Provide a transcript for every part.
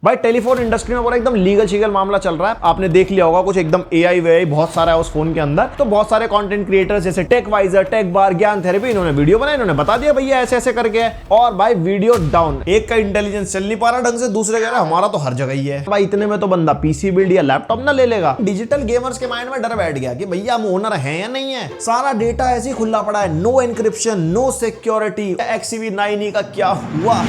भाई telephone industry में पूरा एकदम लीगल शीगल मामला चल रहा है। आपने देख लिया होगा कुछ एकदम एआई वेआई बहुत सारा है उस फोन के अंदर। तो बहुत सारे कंटेंट क्रिएटर्स जैसे टेक वाइजर, टेक बार, ज्ञान थेरेपी, इन्होंने वीडियो बनाई, इन्होंने बता दिया भैया ऐसे ऐसे करके है। और भाई वीडियो डाउन, एक का इंटेलिजेंस चल नहीं पा रहा ढंग से, दूसरे कह रहा हमारा तो हर जगह ही है। भाई इतने में तो बंदा पीसी बिल्ड या लैपटॉप ना ले लेगा। डिजिटल गेमर्स के माइंड में डर बैठ गया कि भैया हम ओनर है या नहीं है, सारा डेटा ऐसे ही खुला पड़ा है, no encryption, no security. XCV9 का क्या हुआ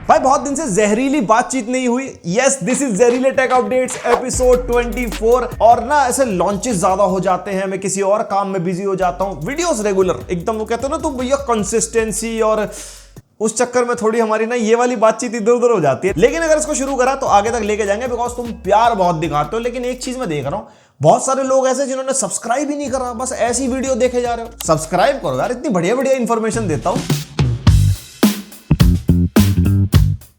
भाई? बहुत दिन से जहरीली बातचीत नहीं हुई। यस, दिस इज जहरीले टेक अपडेट्स एपिसोड 24। और ना ऐसे लॉन्चेस ज्यादा हो जाते हैं, मैं किसी और काम में बिजी हो जाता हूं, वीडियोस रेगुलर एकदम। वो कहते हैं ना तो भैया कंसिस्टेंसी, और उस चक्कर में थोड़ी हमारी ना ये वाली बातचीत इधर उधर हो जाती है। लेकिन अगर इसको शुरू करा तो आगे तक लेके जाएंगे, बिकॉज तुम प्यार बहुत दिखाते हो। लेकिन एक चीज मैं देख रहा हूं, बहुत सारे लोग ऐसे जिन्होंने सब्सक्राइब ही नहीं करा, बस ऐसी वीडियो देखे जा रहे हो। सब्सक्राइब करो यार, इतनी बढ़िया बढ़िया इंफॉर्मेशन देता हूं।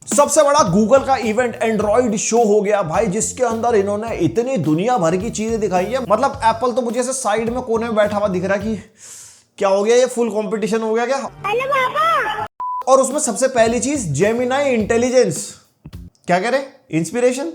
सबसे बड़ा गूगल का इवेंट एंड्रॉइड शो हो गया भाई, जिसके अंदर इन्होंने इतनी दुनिया भर की चीजें दिखाई है। मतलब एप्पल तो मुझे ऐसे साइड में कोने में बैठा हुआ दिख रहा कि क्या हो गया, ये फुल कंपटीशन हो गया क्या? हेलो पापा। और उसमें सबसे पहली चीज जेमिनाई इंटेलिजेंस। क्या कह रहे? इंस्पिरेशन?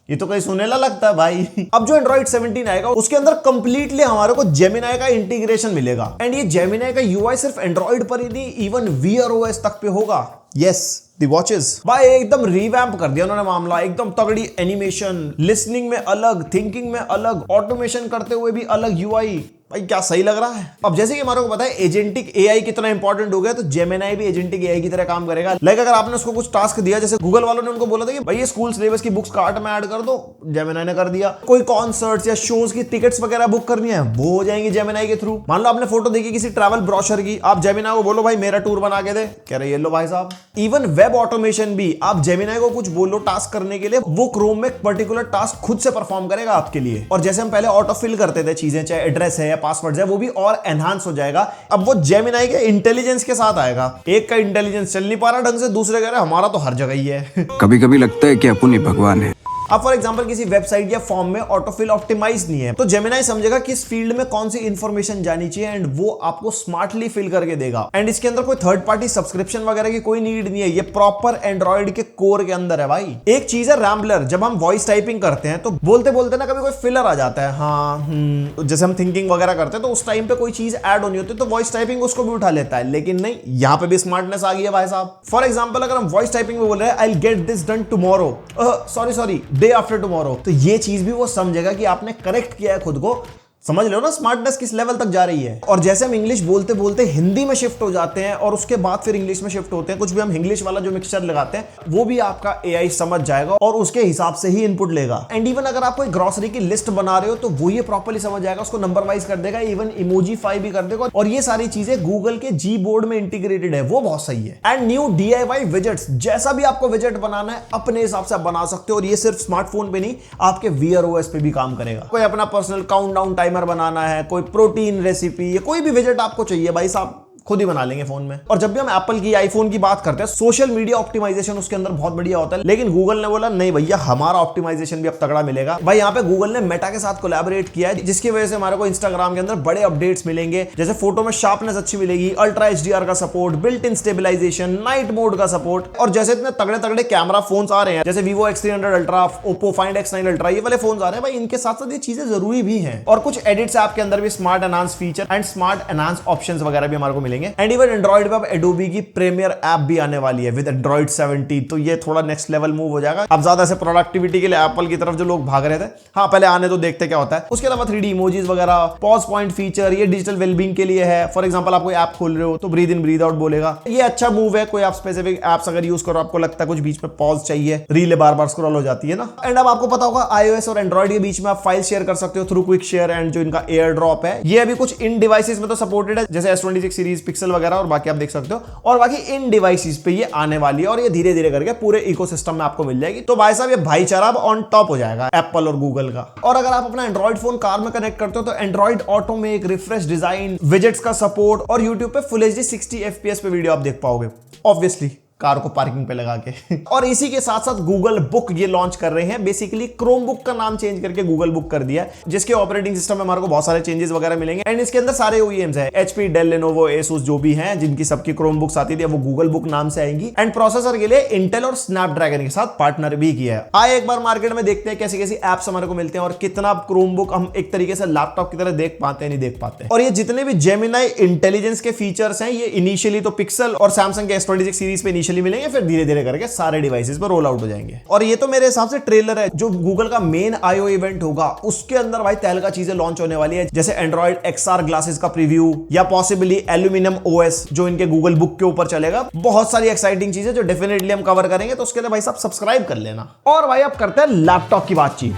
ये तो कहीं सुनेला लगता है भाई। अब जो एंड्रॉइड 17 आएगा उसके अंदर कंप्लीटली हमारे को जेमिनाई का इंटीग्रेशन मिलेगा। एंड ये जेमिनाई का यूआई सिर्फ एंड्रॉइड पर ही नहीं, इवन वीआर ओएस तक पे होगा। Yes, the watches. भाई एकदम रिवैम्प कर दिया उन्होंने मामला, एकदम तगड़ी एनिमेशन, लिसनिंग में अलग, थिंकिंग में अलग, ऑटोमेशन करते हुए भी अलग यूआई। भाई क्या सही लग रहा है। अब जैसे कि हमारे को पता है एजेंटिक एआई कितना इंपॉर्टेंट हो गया, तो जेमिनाई भी एजेंटिक एआई की तरह काम करेगा। लाइक अगर आपने उसको कुछ टास्क दिया, जैसे गूगल वालों ने उनको बोला था कि भाई ये स्कूल सिलेबस की बुक्स कार्ट में ऐड कर दो, जेमिनाई ने कर दिया। कोई कॉन्सर्ट्स या शोज की टिकट्स वगैरह बुक करनी है, वो हो जाएंगी जेमिनाई के थ्रू। मान लो आपने फोटो देखी किसी ट्रैवल ब्रोशर की, आप जेमिनाई को बोलो भाई मेरा टूर बना के दे, कह रहे ये लो भाई साहब। इवन वेब ऑटोमेशन भी, आप जेमिनाई को कुछ बोलो टास्क करने के लिए, वो क्रोम में पर्टिकुलर टास्क खुद से परफॉर्म करेगा आपके लिए। और जैसे हम पहले ऑटो फिल करते थे चीजें, चाहे एड्रेस है या पासवर्ड है, वो भी और एनहांस हो जाएगा। अब वो जेमिनाई के इंटेलिजेंस के साथ आएगा। एक का इंटेलिजेंस चल नहीं पा रहा ढंग से, दूसरे कह रहे हमारा तो हर जगह ही है। कभी कभी लगता है कि अपन ही भगवान है। अब फॉर एग्जांपल किसी वेबसाइट या फॉर्म में ऑटोफिल ऑप्टिमाइज नहीं है, तो जेमिनाई समझेगा कि इस फील्ड में कौन सी इंफॉर्मेशन जानी चाहिए, एंड वो आपको स्मार्टली फिल करके देगा। एंड इसके अंदर कोई थर्ड पार्टी सब्सक्रिप्शन वगैरह की कोई नीड नहीं है, ये प्रॉपर एंड्रॉइड के कोर के अंदर है भाई। एक चीज है रैम्बलर, जब हम वॉइस टाइपिंग करते हैं तो बोलते बोलते ना कभी कोई फिलर आ जाता है, हाँ जैसे हम थिंकिंग वगैरह करते हैं तो उस टाइम पे कोई चीज ऐड होनी होती है तो वॉइस टाइपिंग उसको भी उठा लेता है। लेकिन नहीं, यहाँ पे भी स्मार्टनेस आ गई है भाई साहब। फॉर एग्जाम्पल अगर हम वॉइस टाइपिंग में बोल रहे हैं I will get this done tomorrow, sorry day after tomorrow, तो ये चीज भी वो समझेगा कि आपने करेक्ट किया है खुद को। समझ लो ना स्मार्टनेस किस लेवल तक जा रही है। और जैसे हम इंग्लिश बोलते बोलते हिंदी में शिफ्ट हो जाते हैं और उसके बाद फिर इंग्लिश में शिफ्ट होते हैं, कुछ भी हम इंग्लिश वाला जो मिक्सचर लगाते हैं वो भी आपका एआई समझ जाएगा और उसके हिसाब से ही इनपुट लेगा। एंड इवन अगर आप कोई ग्रोसरी की लिस्ट बना रहे हो तो वो ये प्रॉपर्ली समझ जाएगा, उसको नंबर वाइज कर देगा, इवन इमोजीफाई भी कर देगा। और ये सारी चीजें गूगल के जी बोर्ड में इंटीग्रेटेड है, वो बहुत सही है। एंड न्यू DIY विजेट्स, जैसा भी आपको विजेट बनाना है अपने हिसाब से बना सकते हो। और ये सिर्फ स्मार्टफोन पे नहीं, आपके वीआर ओएस पे भी काम करेगा। कोई अपना पर्सनल काउंटडाउन टाइमर बनाना है, कोई प्रोटीन रेसिपी, या कोई भी विजेट आपको चाहिए भाई साहब, खुद ही बना लेंगे फोन में। और जब भी हम एप्पल की आईफोन की बात करते हैं, सोशल मीडिया ऑप्टिमाइजेशन उसके अंदर बहुत बढ़िया होता है। लेकिन गूगल ने बोला नहीं भैया, हमारा ऑप्टिमाइजेशन भी अब तगड़ा मिलेगा। भाई यहाँ पे गूगल ने मेटा के साथ कोलैबोरेट किया है, जिसकी वजह से हमारे को इंस्टाग्राम के अंदर बड़े अपडेट्स मिलेंगे। जैसे फोटो में शार्पनेस अच्छी मिलेगी, अल्ट्रा HDR का support, built in stabilisation, night mode का सपोर्ट। और जैसे इतने तगड़े तगड़े कैमरा फोन आ रहे हैं, जैसे Vivo X300 ultra, Oppo Find X9 ultra, ये वाले फोन आ रहे हैं भाई, इनके साथ साथ ये चीजें जरूरी भी हैं। और कुछ एडिट्स ऐप के अंदर भी smart enhance feature and smart enhance options वगैरह भी हमारे को मिलेंगे। एंड इवन एंड्रॉइड पे अब एडोबी की प्रीमियर ऐप भी आने वाली है विद एंड्रॉइड 17, तो ये थोड़ा नेक्स्ट लेवल मूव हो जाएगा। अब ज्यादा से प्रोडक्टिविटी के लिए एप्पल की तरफ जो लोग भाग रहे थे, हाँ पहले आने तो देखते क्या होता है। उसके अलावा 3D इमोजीज वगैरह, पॉज पॉइंट फीचर, ये डिजिटल वेलबींग के लिए है। फॉर एग्जांपल आप कोई ऐप खोल रहे हो तो ब्रीद इन ब्रीद आउट बोलेगा, ये अच्छा मूव है। कोई आप स्पेसिफिक एप्स अगर यूज करो, आपको लगता है कुछ बीच में पॉज चाहिए, रील बार बार स्क्रॉल हो जाती है ना। एंड अब आपको पता होगा iOS और एंड्रॉइड के बीच में आप फाइल शेयर कर सकते हो थ्रू क्विक शेयर, एंड जो इनका एयर ड्रॉप है ये अभी कुछ इन डिवाइसेस में तो सपोर्टेड है, जैसे S26 सीरीज, पिक्सल वगैरह, और बाकी आप देख सकते हो। और बाकी इन डिवाइसेस पे ये आने वाली है और ये धीरे धीरे करके पूरे इकोसिस्टम में आपको मिल जाएगी। तो भाई साहब ये भाईचारा ऑन टॉप हो जाएगा एप्पल और गूगल का। और अगर आप अपना एंड्रॉइड फोन कार में कनेक्ट करते हो तो एंड्रॉइड ऑटो में एक रिफ्रेश डिजाइन, विजेट्स का सपोर्ट, और यूट्यूब पे फुल HD 60 FPS पे वीडियो आप देख पाओगे। ऑब्वियसली कार को पार्किंग पे लगा के। और इसी के साथ साथ गूगल बुक ये लॉन्च कर रहे हैं। बेसिकली क्रोम बुक का नाम चेंज करके गूगल बुक कर दिया है, जिसके ऑपरेटिंग सिस्टम में हमारे को बहुत सारे चेंजेस वगैरह मिलेंगे। एंड इसके अंदर सारे OEMs है, HP, डेल, लेनोवो, एसूस जो भी हैं जिनकी सबकी क्रोम बुक्स आती थी वो गूगल बुक नाम से आएंगी। एंड प्रोसेसर के लिए इंटेल और स्नैपड्रैगन के साथ पार्टनर भी किया है। आए एक बार मार्केट में देखते हैं कैसी कैसी एप्स हमारे को मिलते हैं और कितना क्रोम बुक हम एक तरीके से लैपटॉप की तरह देख पाते हैं नहीं देख पाते। और ये जितने भी जेमिनाई इंटेलिजेंस के फीचर्स हैं ये इनिशियली तो पिक्सल और सैमसंग के S26 सीरीज पे इनिशियली मिलेंगे, फिर धीरे धीरे करके सारे डिवाइसेस पर रोल आउट हो जाएंगे। और ये तो मेरे हिसाब से ट्रेलर है। जो गूगल का मेन I/O इवेंट होगा उसके अंदर भाई तहलका चीजें लॉन्च होने वाली है, जैसे एंड्रॉइड XR ग्लासेस का प्रीव्यू या पॉसिबली एल्यूमिनियम OS जो इनके गूगल बुक के ऊपर चलेगा। बहुत सारी एक्साइटिंग चीजें जो डेफिनेटली हम कवर करेंगे, तो उसके लिए भाई साहब सब्सक्राइब कर लेना। और भाई अब करते हैं लैपटॉप की बातचीत।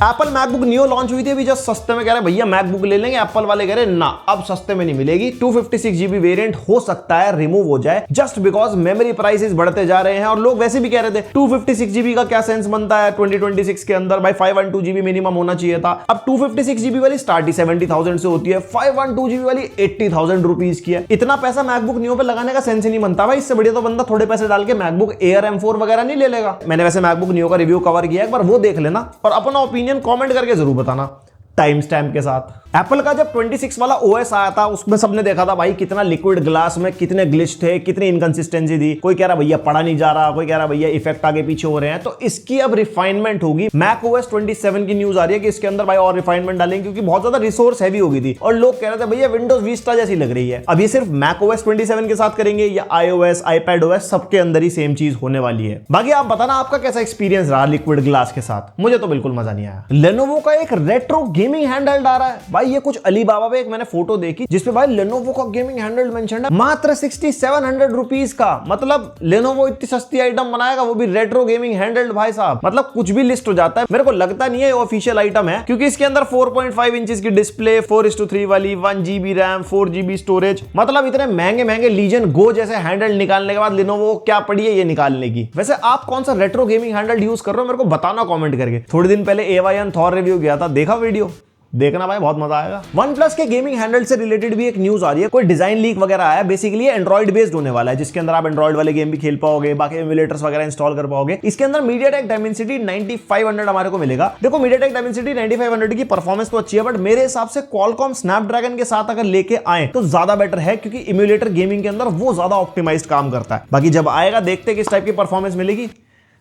एप्पल मैकबुक नियो लॉन्च हुई थी अभी जस्ट सस्ते में, कह रहे भैया मैकबुक ले लेंगे। एप्पल वाले कह रहे ना अब सस्ते में नहीं मिलेगी। 256 GB वेरिएंट हो सकता है रिमूव हो जाए जस्ट बिकॉज मेमोरी प्राइसेस बढ़ते जा रहे हैं। और लोग वैसे भी कह रहे थे 256 GB का क्या सेंस बनता है 2026 के अंदर, भाई 512 GB मिनिमम होना चाहिए था। अब 256 GB वाली स्टार्ट ही 70,000 से होती है, 512 GB वाली 80,000 रुपीज की है। इतना पैसा मैकबुक नियो पे लगाने का सेंस ही नहीं बनता भाई। इससे बढ़िया तो बंदा थोड़े पैसे डाल के मैकबुक एयर M4 वगैरह नहीं ले लेगा। मैंने वैसे मैकबुक नियो का रिव्यू कवर किया, एक बार वो देख लेना और अपना ओपिनियन कमेंट करके जरूर बताना टाइम स्टैम्प के साथ। एप्पल का जब 26 वाला OS आया था उसमें सबने देखा था भाई कितना लिक्विड ग्लास में कितने ग्लिच थे, कितनी इनकंसिस्टेंसी थी। कोई कह रहा भैया पढ़ा नहीं जा रहा, कोई कह रहा भैया इफेक्ट आगे पीछे हो रहे हैं। तो इसकी अब रिफाइनमेंट होगी। मैक OS 27 की न्यूज आ रही है कि इसके अंदर भाई और रिफाइनमेंट डालेंगे, क्योंकि बहुत ज्यादा रिसोर्स हैवी हो गई थी और लोग कह रहे थे भैया विंडोज विस्टा जैसी लग रही है। अब ये सिर्फ मैक OS 27 के साथ करेंगे या iOS, iPadOS सबके अंदर ही सेम चीज होने वाली है। बाकी आप बताना आपका कैसा एक्सपीरियंस रहा लिक्विड ग्लास के साथ। मुझे तो बिल्कुल मजा नहीं आया। लेनोवो का एक रेट्रो गेमिंग हैंडहेल्ड आ रहा है भाई। ये कुछ अलीबाबा पे एक मैंने फोटो देखी जिसपे भाई लेनोवो का गेमिंग हैंडहेल्ड मेंशन है, मात्र 6700 रुपीज का। मतलब लेनोवो इतनी सस्ती आइटम बनाएगा, वो भी रेट्रो गेमिंग हैंडहेल्ड भाई साहब। मतलब कुछ भी लिस्ट हो जाता है। मेरे को लगता नहीं है ऑफिशियल आइटम है, क्योंकि इसके अंदर 4.5 इंचेस की डिस्प्ले, 4:3 वाली, 1 GB रैम, 4 GB स्टोरेज। मतलब इतने महंगे महंगे लीजन गो जैसे हैंडहेल्ड निकालने के बाद लेनोवो क्या पड़ी है ये निकालने की। वैसे आप कौन सा रेट्रो गेमिंग हैंडहेल्ड यूज कर रहे हो मेरे को बताना कमेंट करके। थोड़े दिन पहले AY1 थॉर रिव्यू किया था, देखा वीडियो? देखना भाई बहुत मजा आएगा। OnePlus के गेमिंग हैंडल से रिलेटेड भी एक न्यूज आ रही है, कोई डिजाइन लीक वगैरह आया। बेसिकली एंड्रॉइड बेस्ड होने वाला है, जिसके अंदर आप एंड्रॉइड वाले गेम भी खेल पाओगे, बाकी एमुलेटर्स वगैरह इंस्टॉल कर पाओगे। इसके अंदर MediaTek Dimensity 9500 हमारे को मिलेगा। देखो MediaTek Dimensity 9500 की परफॉर्मेंस तो अच्छी है, बट मेरे हिसाब से Qualcomm Snapdragon के साथ अगर लेके आए तो ज्यादा बेटर है, क्योंकि इम्यूलेटर गेमिंग के अंदर वो ज्यादा ऑप्टिमाइज्ड काम करता है। बाकी जब आएगा देखते किस टाइप की परफॉर्मेंस मिलेगी,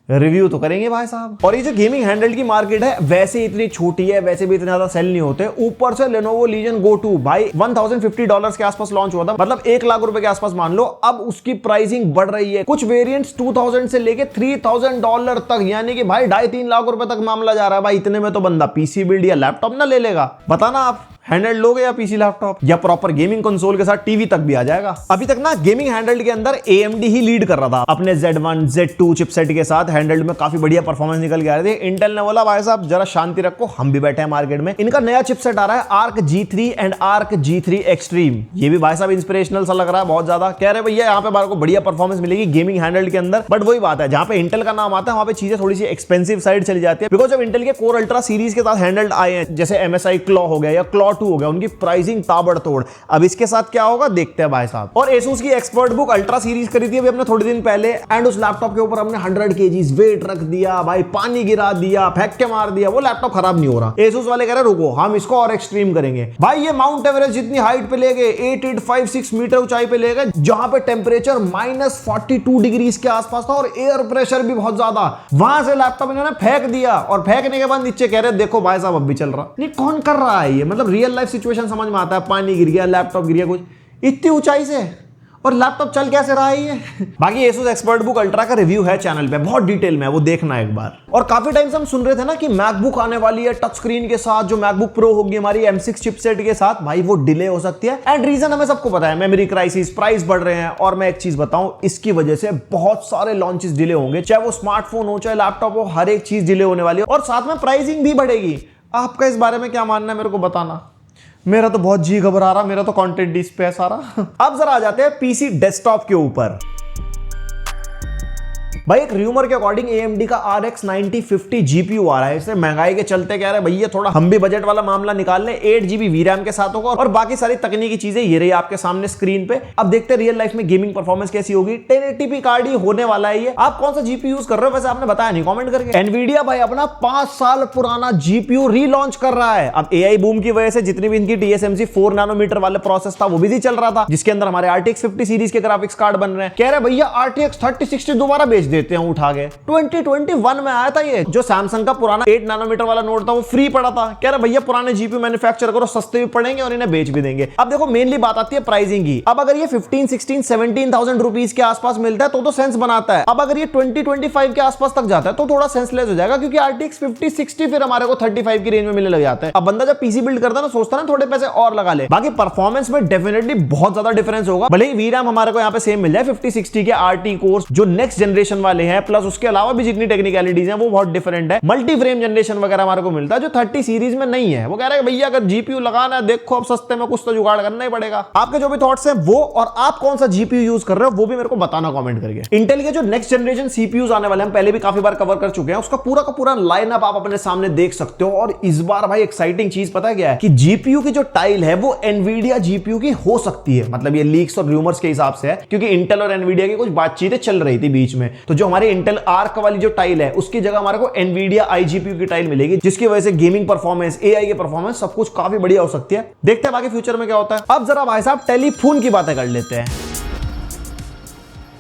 रिव्यू तो करेंगे भाई साहब। और ये जो गेमिंग हैंडल की मार्केट है वैसे इतनी छोटी है, वैसे भी इतने ज्यादा सेल नहीं होते। ऊपर से Lenovo Legion Go 2 भाई $1050 के आसपास लॉन्च हुआ था, मतलब 1 लाख रुपए के आसपास मान लो। अब उसकी प्राइसिंग बढ़ रही है, कुछ वेरिएंट्स 2000 से लेके $3000 तक, यानी कि भाई 2.5-3 लाख रुपए तक मामला जा रहा है। भाई इतने में तो बंदा पीसी बिल्ड या लैपटॉप ना ले लेगा। बताना आप हैंडहेल्ड लोगे या पीसी लैपटॉप, या प्रॉपर गेमिंग कंसोल के साथ टीवी तक भी आ जाएगा। अभी तक ना गेमिंग हैंडहेल्ड के अंदर AMD ही लीड कर रहा था अपने Z1 Z2 चिपसेट के साथ। हैंडहेल्ड में काफी बढ़िया परफॉर्मेंस निकल के आ रहे थे। इंटेल ने बोला भाई साहब जरा शांति रखो, हम भी बैठे हैं मार्केट में। इनका नया चिपसेट आ रहा है Arc G3 and Arc G3 Extreme। ये भी भाई साहब इंस्पिरेशनल सा लग रहा है बहुत ज्यादा। कह रहे भैया यहाँ पे बार को बढ़िया परफॉर्मेंस मिलेगी गेमिंग हैंडहेल्ड के अंदर। बट वही बात है, जहां पे इंटेल का नाम आता है वहां पे चीजें थोड़ी सी एक्सपेंसिव साइड चली जाती है। बिकॉज जब इंटेल के कोर अल्ट्रा सीरीज के साथ हैंडहेल्ड आए हैं, जैसे MSI Claw हो गया या Claw 2 हो गया, उनकी प्राइसिंग ताबड़तोड़। अब इसके साथ क्या होगा देखते हैं भाई साहब। और Asus की एक्सपर्ट बुक अल्ट्रा सीरीज खरीदी अभी हमने थोड़े दिन पहले, एंड उस लैपटॉप के ऊपर हमने 100 kg वेट रख दिया भाई, पानी गिरा दिया, फेंक के मार दिया, वो लैपटॉप खराब नहीं हो रहा। Asus वाले कह रहे रुको हम इसको और एक्सट्रीम करेंगे भाई। ये माउंट एवरेस्ट जितनी हाइट पे ले गए, 8856 मीटर ऊंचाई पे ले गए, जहां पे टेम्परेचर -42 डिग्री के आसपास था और एयर प्रेशर भी बहुत ज्यादा। वहां से लैपटॉप इन्होंने फेंक दिया और फेंकने के बाद नीचे कह रहे देखो भाई साहब अब भी चल रहा। नहीं कौन कर रहा है ये, मतलब रियल लाइफ सिचुएशन समझ में आता है। पानी गिर गया, लैपटॉप गिर गया, कुछ इतनी ऊंचाई से, और लैपटॉप चल कैसे रहा है ये। बाकी Asus एक्सपर्ट बुक अल्ट्रा का रिव्यू है चैनल पे, बहुत डिटेल में, वो देखना एक बार। और काफी टाइम से हम सुन रहे थे ना कि मैकबुक आने वाली है टच स्क्रीन के साथ, जो मैकबुक प्रो होगी हमारी M6 चिपसेट के साथ, भाई वो डिले हो सकती है। एंड रीजन हमें सबको पता है, मेमोरी क्राइसिस, प्राइस बढ़ रहे हैं। और मैं एक चीज बताऊं, इसकी वजह से बहुत सारे लॉन्चेस डिले होंगे, चाहे वो स्मार्टफोन हो चाहे लैपटॉप हो, हर एक चीज डिले होने वाली है। और साथ में प्राइसिंग भी बढ़ेगी। आपका इस बारे में क्या मानना है मेरे को बताना। मेरा तो बहुत जी घबरा रहा, मेरा तो कंटेंट डिस्क पे है सारा। अब जरा आ जाते हैं पीसी डेस्कटॉप के ऊपर। भाई एक रूमर के अकॉर्डिंग AMD का RX 9050 GPU आ रहा है। इससे महंगाई के चलते कह रहे भैया थोड़ा हम भी बजट वाला मामला निकाल ले, 8GB VRAM के साथ होगा और बाकी सारी तकनीकी चीजें ये रही आपके सामने स्क्रीन पे। अब देखते हैं रियल लाइफ में गेमिंग परफॉर्मेंस कैसी होगी। 1080p कार्ड ही होने वाला है ये। आप कौन सा GPU यूज कर रहे हो वैसे आपने बताया नहीं कमेंट करके। Nvidia भाई अपना 5 साल पुराना GPU रीलॉन्च कर रहा है। अब AI बूम की वजह से जितनी भी इनकी TSMC 4 नैनोमीटर वाले प्रोसेस था वो बिजी चल रहा था, जिसके अंदर हमारे RTX 50 सीरीज के ग्राफिक्स कार्ड बन रहे हैं। कह रहे भैया RTX 3060 दोबारा बेच देते हैं उठा के। 2021 में आया था ये। जो सैमसंग का पुराना 8 नैनोमीटर वाला नोट था वो फ्री पड़ा था। कह रहे भैया पुराने GPU मैन्युफैक्चर करो, सस्ते भी पड़ेंगे और इन्हें बेच भी देंगे। अब देखो मेनली बात आती है प्राइसिंग की। अब अगर ये 15, 16, 17,000 रुपीज के आसपास मिलता है तो सेंस बनाता है। अब अगर ये 20-25 के आसपास तक जाता है तो थोड़ा सेंसलेस हो जाएगा, क्योंकि RTX 50-60 फिर हमारे को 35 की रेंज में मिलने लग जाता है। अब बंदा जब पीसी बिल्ड करता है ना सोचता है ना थोड़े पैसे और लगा ले। बाकी परफॉर्मेंस में डेफिनेटली बहुत ज्यादा डिफरेंस होगा। भले ही VRAM हमारे को यहाँ पे सेम मिल जाए 50-60 के RT कोर्स जो नेक्स्ट जनरेशन वाले हैं, प्लस उसके अलावा भी जितनी टेक्निकलिटीज हैं वो बहुत डिफरेंट है। मल्टी फ्रेम जनरेशन वगैरह हमारे को मिलता है जो 30 सीरीज में नहीं है। वो कह रहे हैं भैया अगर GPU लगाना है देखो अब सस्ते में कुछ तो जुगाड़ करना ही पड़ेगा। आपके जो भी थॉट्स हैं वो और आप कौन सा GPU यूज कर रहे हो वो भी मेरे को बताना कमेंट करके। इंटेल के जो नेक्स्ट जनरेशन CPUs आने वाले हैं पहले भी काफी बार कवर कर चुके हैं, उसका पूरा का पूरा लाइनअप आप अपने सामने देख सकते हो। और इस बार भाई एक्साइटिंग चीज पता है क्या है कि GPU की जो टाइल है वो Nvidia GPU की हो सकती है। मतलब ये लीक्स और रूमर्स के हिसाब से है, क्योंकि इंटेल और Nvidia की कुछ बातचीतें चल रही थी बीच में। तो जो हमारे इंटेल आर्क वाली जो टाइल है उसकी जगह हमारे को Nvidia iGPU की टाइल मिलेगी, जिसकी वजह से गेमिंग परफॉर्मेंस, AI की परफॉर्मेंस सब कुछ काफी बढ़िया हो सकती है। देखते हैं बाकी फ्यूचर में क्या होता है। अब जरा भाई साहब टेलीफोन की बातें कर लेते हैं।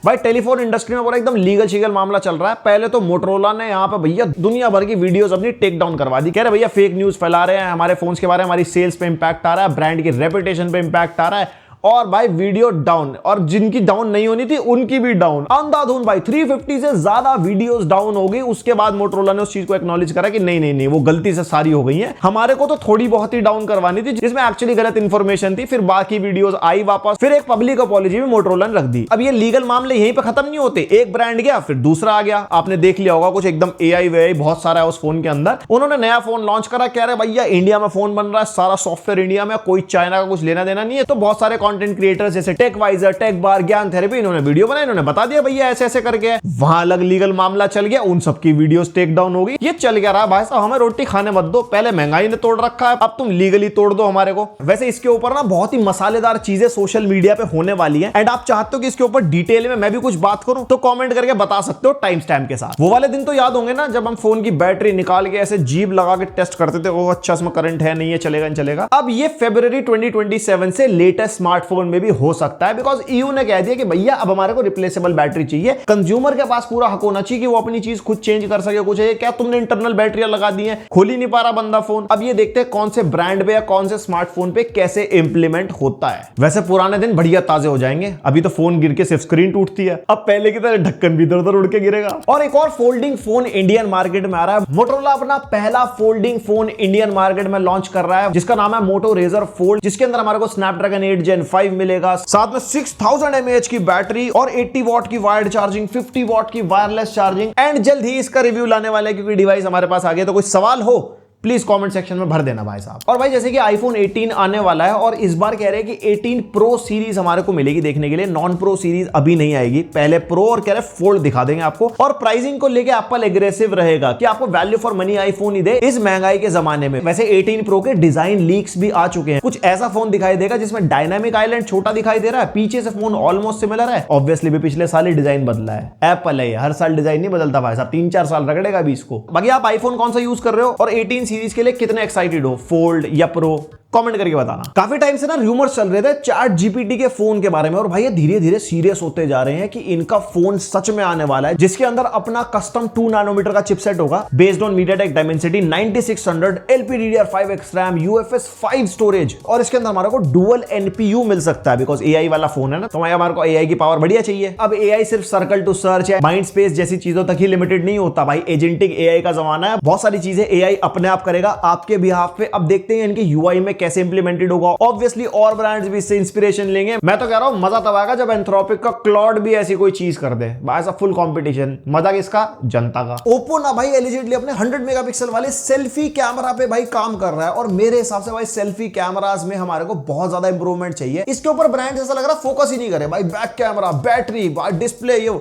भाई टेलीफोन इंडस्ट्री में पूरा एकदम लीगल शीगल मामला चल रहा है। पहले तो मोटरोला ने यहाँ पे भैया दुनिया भर की वीडियोस अपनी टेक डाउन करवा दी। कह रहे भैया फेक न्यूज फैला रहे हैं, हमारे फोन्स के बारे में हमारी सेल्स पे इंपैक्ट आ रहा है, ब्रांड की रेपुटेशन पे इंपैक्ट आ रहा है। और भाई वीडियो डाउन, और जिनकी डाउन नहीं होनी थी उनकी भी डाउन, अंधाधुंध भाई 350 से ज्यादा वीडियोस डाउन हो गई। उसके बाद मोटरोला ने उस चीज को एक्नॉलेज करा कि नहीं वो गलती से सारी हो गई है, हमारे को तो थोड़ी बहुत ही डाउन करवानी थी जिसमें एक्चुअली गलत इंफॉर्मेशन थी। फिर बाकी वीडियोस आई वापस, फिर एक पब्लिक अपॉलॉजी भी मोटरोला ने रख दी। अब ये लीगल मामले यहीं पे खत्म नहीं होते। एक ब्रांड गया फिर दूसरा आ गया, आपने देख लिया होगा कुछ एकदम AI बहुत सारा है उस फोन के अंदर। उन्होंने नया फोन लॉन्च करा, कह रहे भैया इंडिया में फोन बन रहा है, सारा सॉफ्टवेयर इंडिया में, कोई चाइना का कुछ लेना देना नहीं है। तो बहुत सारे कंटेंट क्रिएटर्स जैसे टेकवाइजर, टेक बार, ज्ञान थेरेपी, इन्होंने वीडियो बनाई, इन्होंने बता दिया भैया ऐसे ऐसे करके। वहां अलग लीगल मामला चल गया, उन सबकी वीडियोस टेक डाउन हो गई। ये चल गया रहा भाई साहब, हमें रोटी खाने मत दो, पहले महंगाई ने तोड़ रखा है, अब तुम लीगली तोड़ दो हमारे को। वैसे इसके ऊपर ना बहुत ही मसालेदार चीजें सोशल मीडिया पे होने वाली हैं, एंड आप चाहते हो कि इसके ऊपर डिटेल में मैं भी कुछ बात करूं तो कमेंट करके बता सकते हो टाइम स्टैम्प के साथ। वो वाले दिन तो याद होंगे ना जब हम फोन की बैटरी निकाल के ऐसे जीभ लगा के टेस्ट करते थे, वो अच्छा इसमें करंट है नहीं है, चलेगा नहीं चलेगा। अब ये फरवरी 2027 से लेटेस्ट स्मार्टफोन में भी हो सकता है, बिकॉज EU ने कह दिया कि भैया अब हमारे को रिप्लेसेबल बैटरी चाहिए। कंज्यूमर के पास पूरा हक होना चाहिए कि वो अपनी चीज खुद चेंज कर सके। कुछ है क्या तुमने इंटरनल बैटरियां लगा दी हैं, खोल ही नहीं पा रहा बंदा फोन। अब ये देखते हैं कौन से ब्रांड पे या कौन से स्मार्टफोन पे कैसे इंप्लीमेंट होता है। वैसे पुराने दिन बढ़िया ताजे हो जाएंगे, अभी तो फोन गिर के सिर्फ स्क्रीन टूटती है, अब पहले की तरह ढक्कन भी इधर उधर उड़ के गिरेगा। और एक और फोल्डिंग फोन इंडियन मार्केट में आ रहा है। मोटोरोला अपना पहला फोल्डिंग फोन इंडियन मार्केट में लॉन्च कर रहा है, जिसका नाम है मोटो रेजर फोल्ड, जिसके अंदर हमारे को स्नैपड्रैगन 8 Gen 5 मिलेगा, साथ में 6000 mAh की बैटरी और 80 वॉट की वायर्ड चार्जिंग, 50 वॉट की वायरलेस चार्जिंग। एंड जल्द ही इसका रिव्यू लाने वाले हैं, क्योंकि डिवाइस हमारे पास आ गया। तो कोई सवाल हो प्लीज कमेंट सेक्शन में भर देना भाई साहब। और भाई जैसे कि आईफोन 18 आने वाला है और इस बार कह रहे हैं कि 18 प्रो सीरीज हमारे को मिलेगी देखने के लिए, नॉन प्रो सीरीज अभी नहीं आएगी, पहले प्रो और कह रहे फोल्ड दिखा देंगे आपको। और प्राइसिंग को लेके एप्पल एग्रेसिव रहेगा कि आपको वैल्यू फॉर मनी आईफोन ही दे इस महंगाई के जमाने में। वैसे 18 प्रो के डिजाइन लीक्स भी आ चुके हैं, कुछ ऐसा फोन दिखाई देगा जिसमें डायनामिक आइलैंड छोटा दिखाई दे रहा है, पीछे से फोन ऑलमोस्ट सिमिलर है। ऑब्वियसली भी पिछले साल ही डिजाइन बदला है, एप्पल है, हर साल डिजाइन नहीं बदलता भाई साहब, 3-4 साल रगड़ेगा अभी इसको। बाकी आप आईफोन कौन सा यूज कर रहे हो और 18 सीरीज के लिए कितने एक्साइटेड हो, फोल्ड या प्रो, कमेंट करके बताना। काफी टाइम से ना रूमर्स चल रहे थे चैट जीपीटी के फोन के बारे में, और भाई ये धीरे धीरे सीरियस होते जा रहे हैं कि इनका फोन सच में आने वाला है, जिसके अंदर अपना कस्टम 2 नैनोमीटर का चिपसेट होगा based on MediaTek Dimensity 9600, LPDDR5X RAM, UFS 5 storage, और इसके अंदर हमारे को डुअल NPU मिल सकता है, बिकॉज AI वाला फोन है ना, तो हमारे को AI की पावर बढ़िया चाहिए। अब AI सिर्फ सर्कल टू सर्च है, माइंड स्पेस जैसी चीजों तक ही लिमिटेड नहीं होता भाई, एजेंटिक AI का जमाना है, बहुत सारी चीजें AI अपने आप करेगा आपके बिहाफ पे। अब देखते हैं इनकी UI में कैसे इंप्लीमेंटेड होगा। ऑब्वियसली और ब्रांड्स भी इससे इंस्पिरेशन लेंगे। मैं तो कह रहा हूं मजा तब आएगा जब एंथ्रोपिक का क्लॉड भी ऐसी कोई चीज कर दे, भाई साहब फुल कंपटीशन। मजा किसका? जनता का। ओप्पो ना भाई एलिजिडली अपने 100 मेगापिक्सल वाले सेल्फी कैमरा पे भाई काम कर रहा है, और मेरे हिसाब से भाई सेल्फी कैमरास में हमारे को बहुत ज्यादा इंप्रूवमेंट चाहिए। इसके ऊपर ब्रांड ऐसा लग रहा है फोकस ही नहीं करे भाई, बैक कैमरा, बैटरी, डिस्प्ले, ये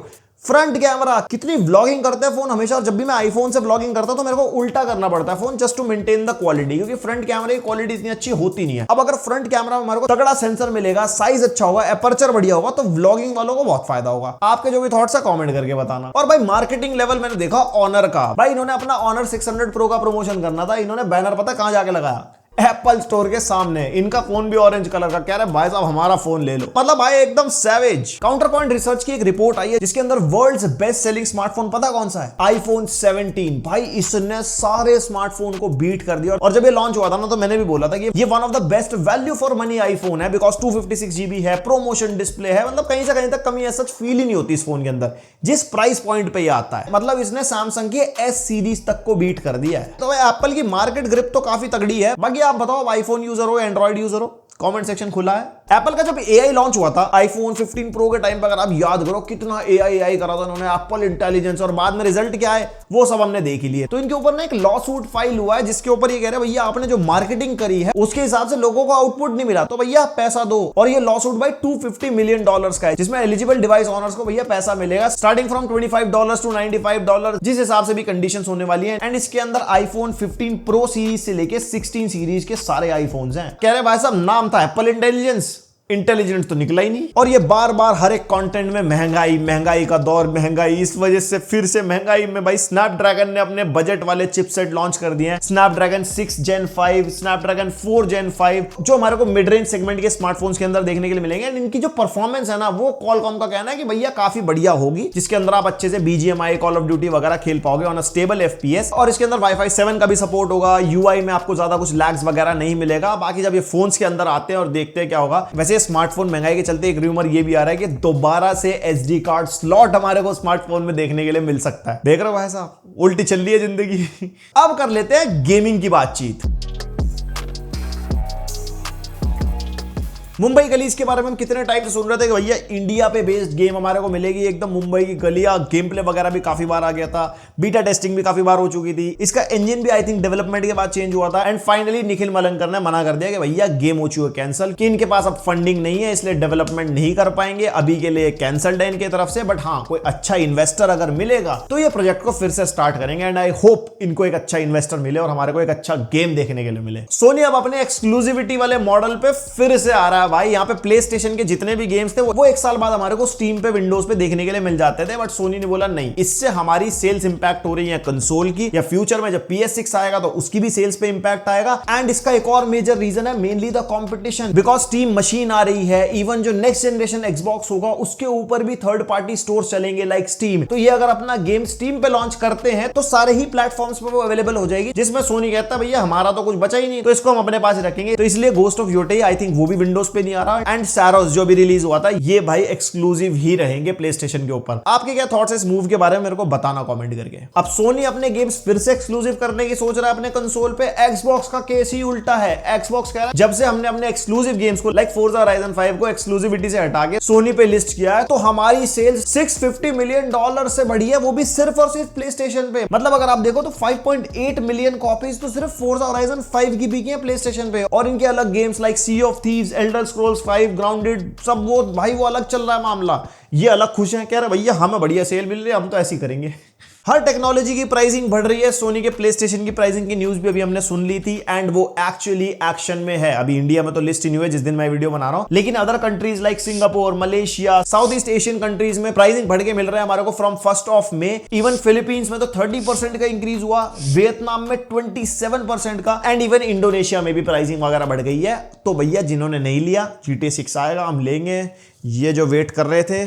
फ्रंट कैमरा, कितनी व्लॉगिंग करते हैं फोन हमेशा, और जब भी मैं आईफोन से व्लॉगिंग करता हूं तो मेरे को उल्टा करना पड़ता है phone just to maintain the quality, क्योंकि फ्रंट कैमरे की क्वालिटी इतनी अच्छी होती नहीं है। अब अगर फ्रंट कैमरा में हमारे को तगड़ा सेंसर मिलेगा, साइज अच्छा होगा, एपर्चर बढ़िया होगा, तो व्लॉगिंग वालों को बहुत फायदा होगा। आपके जो भी थॉट्स है कमेंट करके बताना। और भाई मार्केटिंग लेवल मैंने देखा ऑनर का, भाई इन्होंने अपना ऑनर 600 प्रो का प्रमोशन करना था, इन्होंने बैनर पता कहां जाके लगाया, एप्पल स्टोर के सामने। इनका फोन भी ऑरेंज कलर का, कह रहे भाई साहब हमारा फोन ले लो। मतलब भाई एकदम सैवेज। काउंटर पॉइंट रिसर्च की एक रिपोर्ट आई है जिसके अंदर वर्ल्ड्स बेस्ट सेलिंग स्मार्टफोन पता कौन सा है, आईफोन 17। भाई इसने सारे स्मार्टफोन को बीट कर दिया। और जब ये लॉन्च हुआ था ना तो मैंने भी बोला था कि ये one of the best value for money iPhone है, बिकॉज 256 GB है, प्रोमोशन डिस्प्ले है, मतलब कहीं से कहीं तक कमी सच फील ही नहीं होती इस फोन के अंदर जिस प्राइस पॉइंट पे ये आता है। मतलब इसने सैमसंग की S सीरीज तक को बीट कर दिया है। तो एप्पल की मार्केट ग्रिप तो काफी तगड़ी है। बाकी आप बताओ आईफोन यूजर हो, एंड्रॉइड यूजर हो, कमेंट सेक्शन खुला है। एप्पल का जब AI लॉन्च हुआ था आईफोन 15 प्रो के टाइम पर, अगर आप याद करो कितना AI करा था उन्होंने, एप्पल इंटेलिजेंस, और बाद में रिजल्ट क्या है वो सब हमने देख ही लिए। तो इनके ऊपर ना एक लॉ सूट फाइल हुआ है जिसके ऊपर ये कह रहे हैं भैया आपने जो मार्केटिंग करी है उसके हिसाब से लोगों को आउटपुट नहीं मिला, तो भैया पैसा दो। और ये लॉ सूट भाई $250 मिलियन का है, जिसमें एलिजिबल डिवाइस ओनर्स को भैया पैसा मिलेगा स्टार्टिंग फ्रॉम $25 to $95, जिस हिसाब से भी कंडीशन होने वाली है। एंड इसके अंदर आईफोन 15 प्रो सीरीज से लेके 16 सीरीज के सारे आईफोन्स हैं। कह रहे भाई साहब नाम था एप्पल इंटेलिजेंस, इंटेलिजेंट तो निकला ही नहीं। और ये बार बार हर एक कंटेंट में महंगाई का दौर, महंगाई, इस वजह से फिर से महंगाई में भाई स्नैपड्रैगन ने अपने बजट वाले चिपसेट लॉन्च कर दिए हैं, स्नैपड्रैगन 6 Gen 5, स्नैपड्रैगन 4 Gen 5, जो हमारे को मिड रेंज सेगमेंट के स्मार्टफोन्स के अंदर देखने के लिए मिलेंगे। इनकी जो परफॉर्मेंस है ना वो कॉलकॉम का कहना है कि भैया काफी बढ़िया होगी, जिसके अंदर आप अच्छे से BGMI, कॉल ऑफ ड्यूटी वगैरह खेल पाओगे ऑन अ स्टेबल FPS। और इसके अंदर Wi-Fi 7 का भी सपोर्ट होगा, UI में आपको ज्यादा कुछ लैग्स वगैरह नहीं मिलेगा। बाकी जब ये फोन्स के अंदर आते हैं और देखते हैं क्या होगा। वैसे स्मार्टफोन महंगाई के चलते एक रूमर ये भी आ रहा है कि दोबारा से SD कार्ड स्लॉट हमारे को स्मार्टफोन में देखने के लिए मिल सकता है। देख रहे हो भाई साहब, उल्टी चल रही है जिंदगी। अब कर लेते हैं गेमिंग की बातचीत। मुंबई गलीज के बारे में हम कितने टाइम से सुन रहे थे कि भैया इंडिया पे बेस्ड गेम हमारे को मिलेगी, एकदम मुंबई की गलियां, गेम प्ले वगैरह भी काफी बार आ गया था, बीटा टेस्टिंग भी काफी बार हो चुकी थी, इसका इंजन भी आई थिंक डेवलपमेंट के बाद चेंज हुआ था। एंड फाइनली निखिल मलंकर ने मना कर दिया कि भैया गेम हो चुकी है कैंसिल, कि इनके पास अब फंडिंग नहीं है इसलिए डेवलपमेंट नहीं कर पाएंगे, अभी के लिए कैंसल्ड है इनकी तरफ से। बट हाँ, कोई अच्छा इन्वेस्टर अगर मिलेगा तो ये प्रोजेक्ट को फिर से स्टार्ट करेंगे। एंड आई होप इनको एक अच्छा इन्वेस्टर मिले और हमारे को एक अच्छा गेम देखने के लिए मिले। सोनी अब अपने एक्सक्लूसिविटी वाले मॉडल पे फिर से आ रहा है भाई। यहाँ पे प्ले स्टेशन के जितने भी गेम्स थे वो एक साल बाद हमारे को स्टीम पे, विंडोज पे देखने के लिए मिल जाते थे। बट सोनी ने बोला नहीं, इससे हमारी सेल्स इंपैक्ट हो रही है कंसोल की, या फ्यूचर में जब PS6 आएगा तो उसकी भी सेल्स पे इंपैक्ट आएगा। एंड इसका एक और मेजर रीजन है mainly the competition, because steam machine आ रही है। इवन जो नेक्स्ट जनरेशन एक्सबॉक्स होगा उसके ऊपर भी थर्ड पार्टी स्टोर चलेंगे लाइक स्टीम। तो ये अगर अपना गेम स्टीम पे लॉन्च करते हैं तो सारे ही प्लेटफॉर्म्स पे वो अवेलेबल हो जाएगी, जिसमें सोनी कहता है भैया हमारा तो कुछ बचा ही नहीं, तो इसको हम अपने पास रखेंगे। तो इसलिए गोस्ट ऑफ योटे आई थिंक वो भी विंडोज पे नहीं आ रहा। एंड सैरोस जो भी रिलीज हुआ था ये भाई एक्सक्लूसिव ही रहेंगे प्ले स्टेशन के ऊपर। आपके क्या थॉट्स इस मूव के बारे में मेरे को बताना कमेंट करके। अब सोनी अपने गेम्स फिर से एक्सक्लूसिव करने की सोच रहा है अपने कंसोल पे। एक्सबॉक्स का केस ही उल्टा है। एक्सबॉक्स कह रहा है जब से हमने अपने एक्सक्लूसिव गेम्स को लाइक फोर्जा होराइजन 5 को एक्सक्लूसिविटी से हटा के सोनी पे लिस्ट किया है, तो हमारी सेल्स $650 मिलियन से बढ़ी है, वो भी सिर्फ और सिर्फ प्ले स्टेशन पे। मतलब अगर आप देखो तो 5.8 मिलियन कॉपीज तो सिर्फ फोर्जा होराइजन 5 की बिकी है प्ले स्टेशन पे। और इनके अलग games like sea of thieves, elder scrolls 5, grounded, सब वो भाई वो अलग चल रहा है मामला। ये अलग खुश हैं, कह रहे भैया हमें बढ़िया सेल मिल रही है, हम तो ऐसी करेंगे। हर टेक्नोलॉजी की प्राइसिंग बढ़ रही है। सोनी के प्ले स्टेशन की प्राइसिंग की न्यूज भी अभी हमने सुन ली थी एंड वो एक्चुअली एक्शन में है। अभी इंडिया में तो लिस्ट ही नहीं हुई जिस दिन मैं वीडियो बना रहा हूं, लेकिन other countries like Singapore, Malaysia, south east Asian countries में प्राइसिंग बढ़ के मिल रहा है हमारे को फ्रॉम 1 मई। इवन फिलीपींस में तो 30% का इंक्रीज हुआ, वियतनाम में 27% का, एंड इवन इंडोनेशिया में भी प्राइसिंग वगैरह बढ़ गई है। तो भैया जिन्होंने नहीं लिया, GTA 6 आएगा, हम लेंगे। ये जो वेट कर रहे थे,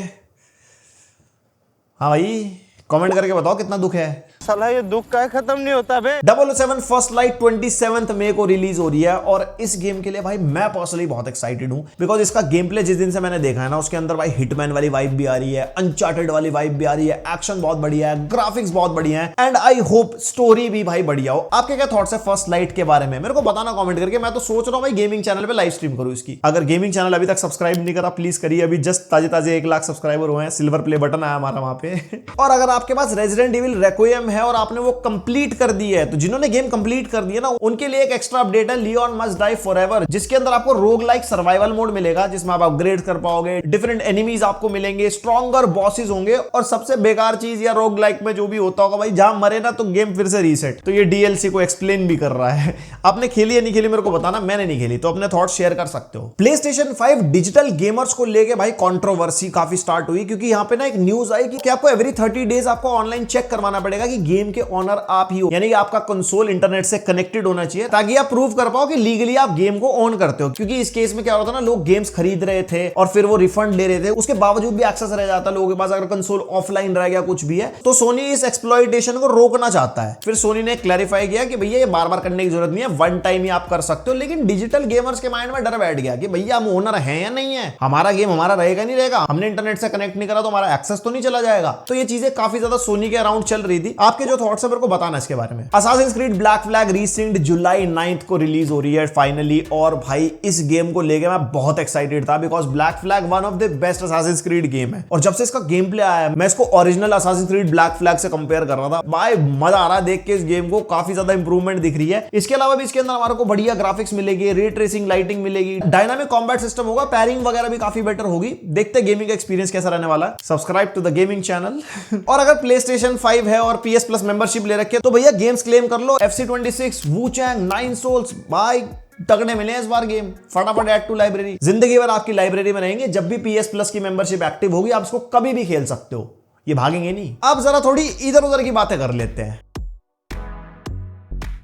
हाँ भाई कमेंट करके बताओ कितना दुख है। साला ये दुख का खत्म नहीं होता बे। 007 फर्स्ट लाइट 27 मई को रिलीज हो रही है और इस गेम के लिए भाई मैं पर्सनली बहुत एक्साइटेड हूं, बिकॉज इसका गेम प्ले जिस दिन से मैंने देखा है ना उसके अंदर भाई हिटमैन वाली वाइब भी आ रही है, अनचार्टेड वाली वाइब भी आ रही है, एक्शन बहुत बढ़िया है, ग्राफिक्स बहुत बढ़िया है, एंड आई होप स्टोरी भी भाई बढ़िया हो। आपके क्या थॉट्स है फर्स्ट लाइट के बारे में मेरे को बताना कमेंट करके। मैं तो सोच रहा हूं भाई गेमिंग चैनल पे लाइव स्ट्रीम करूं इसकी। अगर गेमिंग चैनल अभी तक सब्सक्राइब नहीं करा प्लीज करिए, अभी जस्ट ताजे 1 लाख सब्सक्राइबर हुए हैं, सिल्वर प्ले बटन आया हमारा वहां पे। और अगर आप आपके पास रेजिडेंट इविल रेक्विएम है और आपने वो कंप्लीट कर दी है, तो जिन्होंने गेम कंप्लीट कर दी है ना, उनके लिए एक एक्स्ट्रा अपडेट है लियोन मस्ट डाई फॉरएवर, जिसके अंदर आपको रोग लाइक सर्वाइवल मोड मिलेगा जिसमें आप अपग्रेड कर पाओगे, डिफरेंट एनिमीज आपको मिलेंगे, स्ट्रॉन्गर बॉसेस होंगे, और सबसे बेकार चीज या रोग लाइक में जो भी होता होगा भाई, जहां मरे ना तो गेम फिर से रीसेट। तो ये डीएलसी को एक्सप्लेन भी कर रहा है। आपने खेली या नहीं खेली मेरे को बताना, मैंने नहीं खेली, तो अपने थॉट्स शेयर कर सकते हो। PlayStation 5 डिजिटल गेमर्स को लेके भाई कंट्रोवर्सी काफी स्टार्ट हुई, क्योंकि यहाँ पे ना एक न्यूज आई कि आपको एवरी 30 डेज आपको ऑनलाइन चेक करवाना पड़ेगा कि गेम के ओनर आप ही हो, यानी कि आपका कंसोल इंटरनेट से कनेक्टेड होना चाहिए, ताकि आप प्रूव कर पाओ कि लीगली आप गेम को ऑन करते हो। क्योंकि इस केस में क्या होता है ना, लोग गेम्स खरीद रहे थे और फिर वो रिफंड ले रहे थे, उसके बावजूद भी एक्सेस रह जाता लोगों के पास, अगर कंसोल ऑफलाइन रह गया कुछ भी है, तो सोनी इस एक्सप्लॉइटेशन को रोकना चाहता है। फिर सोनी ने क्लैरिफाई किया कि भैया ये बार बार करने की जरूरत नहीं है, वन टाइम ही आप कर सकते हो। लेकिन डिजिटल गेमर्स के माइंड में डर बैठ गया कि भैया हम ओनर हैं या नहीं है, हमारा गेम हमारा रहेगा नहीं रहेगा, हमने इंटरनेट से कनेक्ट नहीं करा तो हमारा एक्सेस तो नहीं चला जाएगा। तो ये चीजें काफी ज्यादा सोनी के अराउंड चल रही थी। आपके जो थॉट्स है मेरे को बताना इसके बारे में। Assassin's Creed Black Flag recent जुलाई 9 को रिलीज हो रही है फाइनली, और भाई इस गेम को लेके मैं बहुत एक्साइटेड था, because black flag one of the best Assassin's creed game है। और जब से इसका गेम प्ले आया है, मैं इसको original Assassin's Creed Black flag से कंपेयर कर रहा था। भाई मजा आ रहा है देख के इस गेम को, काफी ज्यादा इंप्रूवमेंट दिख रही है। इसके अलावा भी इसके अंदर हमारे को बढ़िया ग्राफिक्स मिलेगी, रे ट्रेसिंग लाइटिंग मिलेगी, डायनामिक कॉम्बैट सिस्टम होगा, पैरिंग वगैरह भी काफी बेटर होगी। देखते हैं गेमिंग का एक्सपीरियंस कैसा रहने वाला है। Subscribe to the gaming channel. और अगर PlayStation 5 है और PS Plus मेंबरशिप ले रखी है तो भैया गेम्स क्लेम कर लो। FC26, वूचैंग, 9 Souls, भाई तगड़े मिले इस बार गेम। फटाफट ऐड टू लाइब्रेरी, जिंदगी भर आपकी लाइब्रेरी में रहेंगे। जब भी PS Plus की मेंबरशिप एक्टिव होगी आप इसको कभी भी खेल सकते हो, ये भागेंगे नहीं। अब जरा थोड़ी इधर उधर की बातें कर लेते हैं।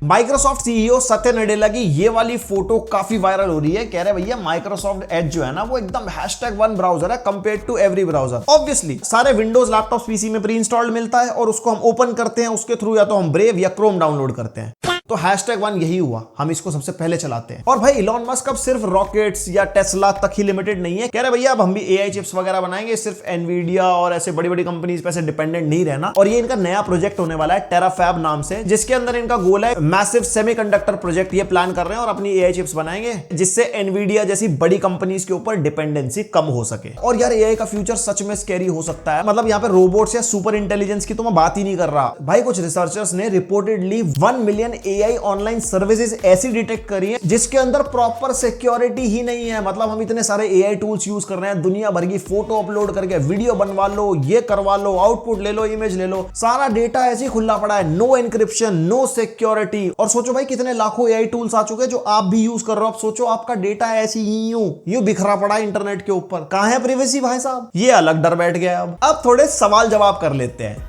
माइक्रोसॉफ्ट सीईओ सत्य नडेला की ये वाली फोटो काफी वायरल हो रही है। कह रहे भैया माइक्रोसॉफ्ट एज जो है ना, वो एकदम #1 ब्राउजर है compared to every browser. Obviously सारे विंडोज लैपटॉप पीसी में प्री इंस्टॉल्ड मिलता है और उसको हम ओपन करते हैं, उसके थ्रू या तो हम ब्रेव या क्रोम डाउनलोड करते हैं। तो #1 यही हुआ, हम इसको सबसे पहले चलाते हैं। और भाई इलॉन मस्क अब सिर्फ रॉकेट्स या टेस्ला तक ही लिमिटेड नहीं है। कह रहे भैया अब हम भी एआई चिप्स वगैरह बनाएंगे, सिर्फ एनवीडिया और ऐसे बड़ी बड़ी कंपनीज पे से डिपेंडेंट नहीं रहना। और ये इनका नया प्रोजेक्ट होने वाला है टेराफैब नाम से, जिसके अंदर इनका गोल है मैसिव सेमीकंडक्टर प्रोजेक्ट। ये प्लान कर रहे हैं और अपनी एआई चिप्स बनाएंगे जिससे एनवीडिया जैसी बड़ी कंपनीज के ऊपर डिपेंडेंसी कम हो सके। और यार एआई का फ्यूचर सच में स्कैरी हो सकता है। मतलब यहाँ पे रोबोट्स या सुपर इंटेलिजेंस की तो मैं बात ही नहीं कर रहा भाई। कुछ रिसर्चर्स ने reportedly 1 million AI online services ऐसी डिटेक्ट करी है जिसके अंदर प्रॉपर सिक्योरिटी ही नहीं है। मतलब हम इतने सारे एआई टूल्स यूज कर रहे हैं, दुनिया भर की फोटो अपलोड करके वीडियो बनवा लो, ये करवा लो, आउटपुट ले लो, इमेज ले लो, सारा डेटा ऐसे ही खुला पड़ा है, नो एन्क्रिप्शन, नो सिक्योरिटी। और सोचो भाई कितने लाखों एआई टूल्स आ चुके हैं जो आप भी यूज कर रहे हो। अब सोचो आपका डेटा ऐसी ही यूं बिखरा पड़ा है इंटरनेट के ऊपर, कहां है प्राइवेसी भाई साहब? ये अलग डर बैठ गया। अब थोड़े सवाल जवाब कर लेते हैं।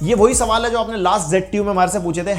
ये वही सवाल है जो आपने लास्ट ZTU में हमारे से पूछे थे,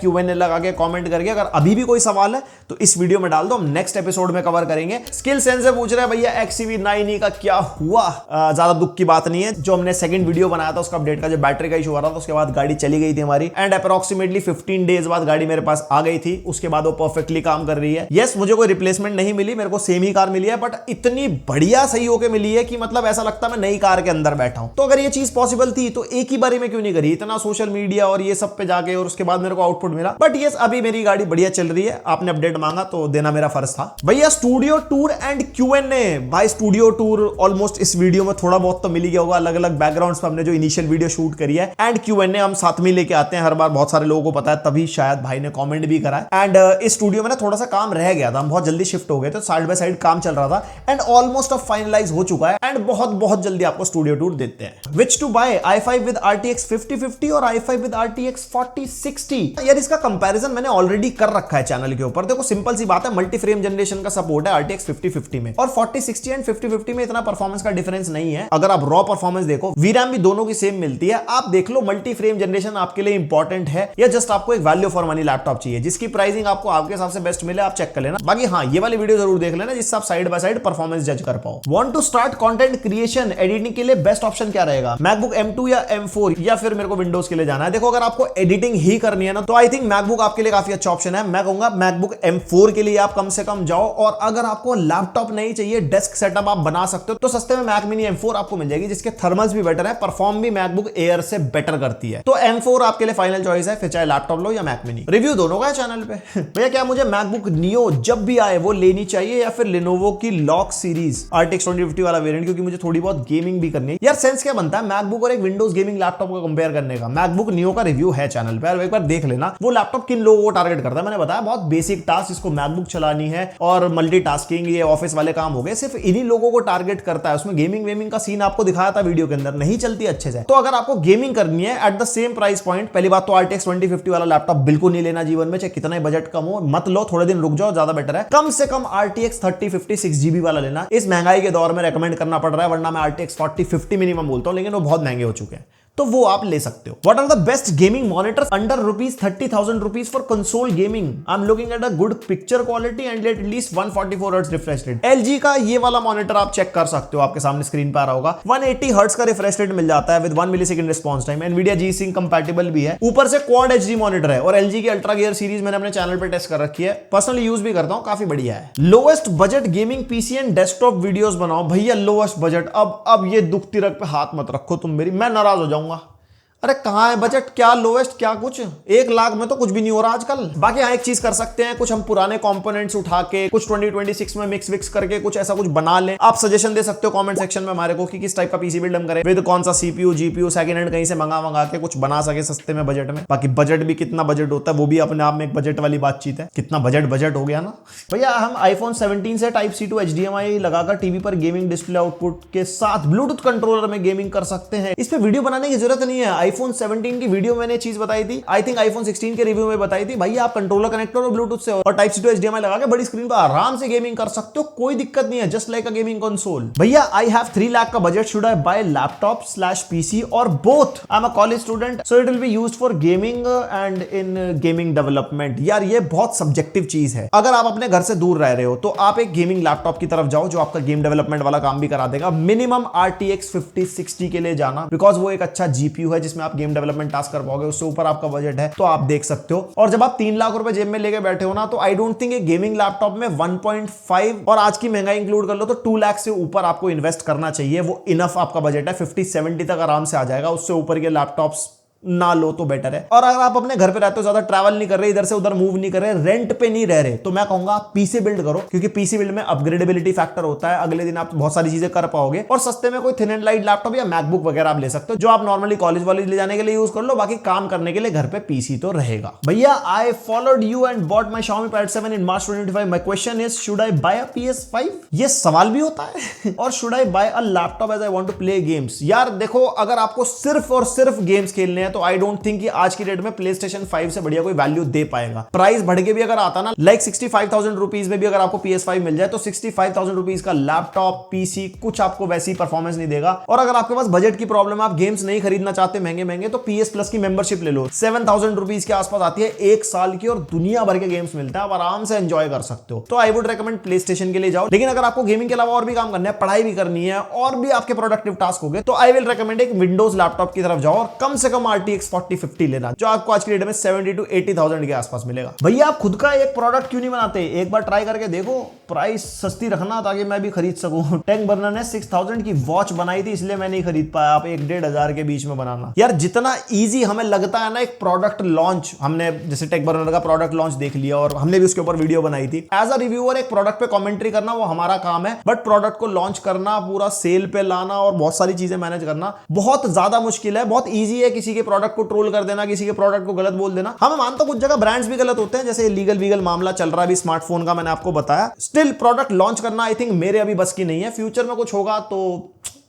#Q&A लगा के कमेंट करके। अगर अभी भी कोई सवाल है तो इस वीडियो में डाल दो, हम नेक्स्ट एपिसोड में कवर करेंगे। स्किल सेंस से पूछ रहे हैं भैया XCV9E का क्या हुआ? ज्यादा दुख की बात नहीं है। जो हमने सेकंड वीडियो बनाया था उसका अपडेट का, जो बैटरी का इशू आ रहा था, उसके बाद गाड़ी चली गई थी हमारी, एंड अप्रोक्सीमेटली 15 डेज बाद गाड़ी मेरे पास आ गई थी। उसके बाद वो परफेक्टली काम कर रही है। यस, मुझे कोई रिप्लेसमेंट नहीं मिली, मेरे को सेम ही कार मिली है, बट इतनी बढ़िया सही होके मिली है कि मतलब ऐसा लगता है मैं नई कार के अंदर बैठा हूं। तो अगर ये चीज पॉसिबल थी तो एक ही बारी में क्यों नहीं करी? इतना सोशल मीडिया और ये सब पे जाके और उसके बाद मेरे को आउटपुट मिला। बट यस, अभी मेरी गाड़ी बढ़िया चल रही है। आपने अपडेट मांगा तो देना मेरा फर्ज था। भैया स्टूडियो टूर एंड Q&A, भाई स्टूडियो टूर ऑलमोस्ट इस वीडियो में थोड़ा बहुत तो मिल ही गया होगा। अलग अलग बैकग्राउंड्स पे हमने जो इनिशियल वीडियो शूट करी है, एंड Q&A हम साथ में लेके आते हैं हर बार। बहुत सारे लोगों को पता है, तभी शायद भाई ने कमेंट भी करा है। एंड इस स्टूडियो में ना थोड़ा सा काम रह गया था, हम बहुत जल्दी शिफ्ट हो गए थे, साइड बाय साइड काम चल रहा था, एंड ऑलमोस्ट अब फाइनलाइज हो चुका है। एंड बहुत जल्दी आपको स्टूडियो टूर देते हैं। Which to buy, i5 with RTX 5050 और i5 विद RTX 4060? यार इसका कंपैरिजन मैंने ऑलरेडी कर रखा है चैनल के ऊपर। देखो सिंपल सी बात है, मल्टी फ्रेम जनरेशन का सपोर्ट है RTX 5050 में, और 4060 एंड 5050 में इतना परफॉर्मेंस का डिफरेंस नहीं है। अगर आप रॉ परफॉर्मेंस देखो, VRAM भी दोनों की सेम मिलती है। आप देख लो मल्टी फ्रेम जनरेशन आपके लिए इंपॉर्टेंट है या जस्ट आपको एक वैल्यू फॉर मनी लैपटॉप चाहिए जिसकी प्राइसिंग आपको आपके हिसाब से बेस्ट मिले, आप चेक कर लेना। बाकी हाँ, ये वाली वीडियो जरूर देख लेना जिससे आप साइड बाय साइड परफॉर्मेंस जज कर पाओ। Want to start content creation, editing के लिए बेस्ट ऑप्शन क्या रहेगा? MacBook M2 या M4 या फिर फिर मेरे को विंडोज के लिए जाना है। देखो अगर आपको एडिटिंग ही करनी है ना तो आई थिंक मैकबुक आपके लिए काफी अच्छा ऑप्शन है। मैं कहूंगा मैकबुक M4 के लिए आप कम से कम जाओ, और अगर आपको लैपटॉप नहीं चाहिए, डेस्क सेटअप आप बना सकते हो, तो सस्ते में मैक मिनी M4 आपको मिल जाएगी, जिसके थर्मल्स भी बेटर है, परफॉर्म भी मैकबुक एयर से बेटर करती है। तो M4 आपके लिए फाइनल चॉइस है, फिर चाहे लैपटॉप लो या मैक मिनी। रिव्यू दोनों का है चैनल पे। भैया क्या मुझे मैकबुक नियो जब भी आए वो लेनी चाहिए, या फिर लेनोवो की लॉक सीरीज RTX 2050 वाला वेरिएंट, क्योंकि मुझे थोड़ी बहुत गेमिंग भी करनी है। यार सेंस क्या बनता है मैकबुक और एक विंडोज गेमिंग लैपटॉप को कंपेयर करने का? मैकबुक नियो का रिव्यू है चैनल पे, एक बार देख लेना। वो लैपटॉप किन लोगों को टारगेट करता है मैंने बताया, बहुत बेसिक टास्क जिसको मैकबुक चलानी है और मल्टीटास्किंग, ये ऑफिस वाले काम हो गए, सिर्फ इन्हीं लोगों को टारगेट करता है। उसमें गेमिंग वेमिंग का सीन आपको दिखाया था वीडियो के अंदर, नहीं चलती अच्छे से। तो अगर आपको गेमिंग करनी है at the same price point, पहली बात तो RTX 2050 वाला लैपटॉप बिल्कुल नहीं लेना जीवन में, चाहे कितना ही बजट कम हो, मत लो, थोड़े दिन रुक जाओ, ज्यादा बेटर है। कम से कम RTX 3050 6GB वाला लेना। इस महंगाई के दौर में रेकमेंड करना पड़ रहा है, वरना मैं RTX 4050 मिनिमम बोलता हूं, लेकिन वो बहुत महंगे हो चुके हैं, तो वो आप ले सकते हो। What are the best gaming monitors under ₹30,000 for console gaming? I'm looking at a good picture quality and at least 144 Hz refresh rate. LG का ये वाला मॉनिटर आप चेक कर सकते हो, आपके सामने स्क्रीन पर आ रहा होगा। 180 Hz का रिफ्रेश रेट मिल जाता है with 1 millisecond response time. Nvidia G-Sync compatible भी है, ऊपर से क्वाड HD मॉनिटर है, और LG की अल्ट्रा गियर सीरीज मैंने अपने चैनल पे टेस्ट कर रखी है, पर्सनली यूज भी करता हूं, काफी बढ़िया है। Lowest budget gaming PC and desktop videos बनाओ। भैया लोएस्ट बजट, अब ये दुखती रग पे हाथ मत रखो तुम मेरी, मैं नाराज हो जाऊंगा। अरे कहाँ है बजट, क्या लोएस्ट क्या कुछ, 1 लाख में तो कुछ भी नहीं हो रहा आजकल। बाकी हाँ एक चीज कर सकते हैं, कुछ हम पुराने कंपोनेंट्स उठा के कुछ 2026 में मिक्स विक्स करके कुछ ऐसा कुछ बना लें। आप सजेशन दे सकते हो कमेंट सेक्शन में हमारे को कि किस टाइप का पीसी बिल्ड हम करें, विद कौन सा CPU GPU सेकंड हैंड कहीं से मंगा के कुछ बना सके सस्ते में बजट में। बाकी बजट भी कितना बजट होता है वो भी अपने आप में एक बजट वाली बातचीत है, कितना बजट हो गया ना भैया। हम iPhone 17 से Type-C to HDMI लगाकर टीवी पर गेमिंग डिस्प्ले आउटपुट के साथ ब्लूटूथ कंट्रोलर में गेमिंग कर सकते हैं। इस पे वीडियो बनाने की जरूरत नहीं है। iPhone 17 की वीडियो मैंने चीज बताई थी, आई थिंक iPhone 16 के रिव्यू में बताई थी। भैया आप कंट्रोलर कनेक्ट करो ब्लूटूथ से और Type-C to HDMI लगा के बड़ी स्क्रीन पर आराम से गेमिंग कर सकते हो, कोई दिक्कत नहीं है, just like a gaming console. भैया आई हैव 3 लाख का बजट, शुड आई बाय लैपटॉप/PC और both? I am a college student so it will be used for gaming and in gaming development. यार ये बहुत सब्जेक्टिव चीज है। अगर आप अपने घर से दूर रह रहे हो तो आप एक गेमिंग लैपटॉप की तरफ जाओ जो आपका गेम डेवलपमेंट वाला काम भी करा देगा। मिनिमम RTX 5060 के लिए जाना, बिकॉज वो एक अच्छा GPU है जिसमें आप गेम डेवलपमेंट टास्क कर पाओगे। उससे ऊपर आपका बजट है तो आप देख सकते हो। और जब आप 3 लाख रुपए जेब में लेके बैठे हो ना, तो आई डोंट थिंक एक गेमिंग लैपटॉप में 1.5 और आज की महंगाई इंक्लूड कर लो तो 2 लाख से ऊपर आपको इन्वेस्ट करना चाहिए। वो इनफ आपका बजट है, 50-70 तक आराम से आ जाएगा। उससे ऊपर के लैपटॉप्स ना लो तो बेटर है। और अगर आप अपने घर पे रहते हो, ज्यादा ट्रैवल नहीं कर रहे, इधर से उधर मूव नहीं कर रहे, रेंट पे नहीं रह रहे, तो मैं कहूंगा आप पीसी बिल्ड करो, क्योंकि पीसी बिल्ड में अपग्रेडेबिलिटी फैक्टर होता है। अगले दिन आप बहुत सारी चीजें कर पाओगे, और सस्ते में कोई थिन एंड लाइट लैपटॉप या मैकबुक वगैरह आप ले सकते हो, जो आप नॉर्मली कॉलेज वॉलेज ले जाने के लिए यूज कर लो। बाकी काम करने के लिए घर पे पीसी तो रहेगा। भैया I followed you and bought my Xiaomi Pad 7 in March 2025। My question is should I buy a PS5? ये सवाल भी होता है। और should I buy a laptop as I want to play games? यार देखो, अगर आपको सिर्फ और सिर्फ गेम्स खेलने हैं तो आई डोंट थिंक आज की डेट में PlayStation 5 से बढ़िया कोई वैल्यू दे पाएगा। प्राइस बढ़ के भी अगर आता ना, लाइक 65,000 रुपीज में भी अगर आपको PS5 मिल जाए, तो 65,000 रुपीज का लैपटॉप PC कुछ आपको वैसी परफॉर्मेंस नहीं देगा। और अगर आपके पास बजट की प्रॉब्लम है, आप गेम्स नहीं खरीदना चाहते महंगे, तो PS Plus की मेंबरशिप ले लो। 7,000 रुपीज के आसपास आती है 1 साल की, और दुनिया भर के गेम्स मिलते हैं, आप आराम से एंजॉय कर सकते हो। तो आई वुड रेकमेंड PlayStation के लिए जाओ। लेकिन अगर आपको गेमिंग के अलावा और भी काम करना है, पढ़ाई भी करनी है, और भी आपके प्रोडक्टिव टास्क हो गए, तो आई विल रेकमेंड एक विंडोज लैपटॉप की तरफ जाओ, और कम से कम RTX 4050 लेना, जो आपको आज की डेट में 70 to 80,000 के आसपास मिलेगा। भैया आप खुद का एक प्रोडक्ट क्यों नहीं बनाते? एक बार ट्राई करके देखो, प्राइस सस्ती रखना ताकि मैं भी खरीद सकूं। टेक बर्नर ने 6000 की वॉच बनाई थी, इसलिए मैं नहीं खरीद पाया। आप 1-1.5 के बीच में बनाना। यार जितना इजी हमें लगता है ना एक प्रोडक्ट लॉन्च, हमने जैसे टेक बर्नर का प्रोडक्ट लॉन्च देख लिया और हमने भी उसके ऊपर वीडियो बनाई थी। एज अ रिव्यूअर एक प्रोडक्ट पे कमेंट्री करना वो हमारा काम है, बट प्रोडक्ट को लॉन्च करना, पूरा सेल पे लाना और बहुत सारी चीजें मैनेज करना बहुत ज्यादा मुश्किल है। बहुत ईजी है किसी के प्रोडक्ट को ट्रोल कर देना, किसी के प्रोडक्ट को गलत बोल देना। मैं मानता हूं कुछ जगह ब्रांड्स भी गलत होते हैं, जैसे लीगल वीगल मामला चल रहा है अभी स्मार्टफोन का, मैंने आपको बताया। स्टिल प्रोडक्ट लॉन्च करना आई थिंक मेरे अभी बस की नहीं है। फ्यूचर में कुछ होगा तो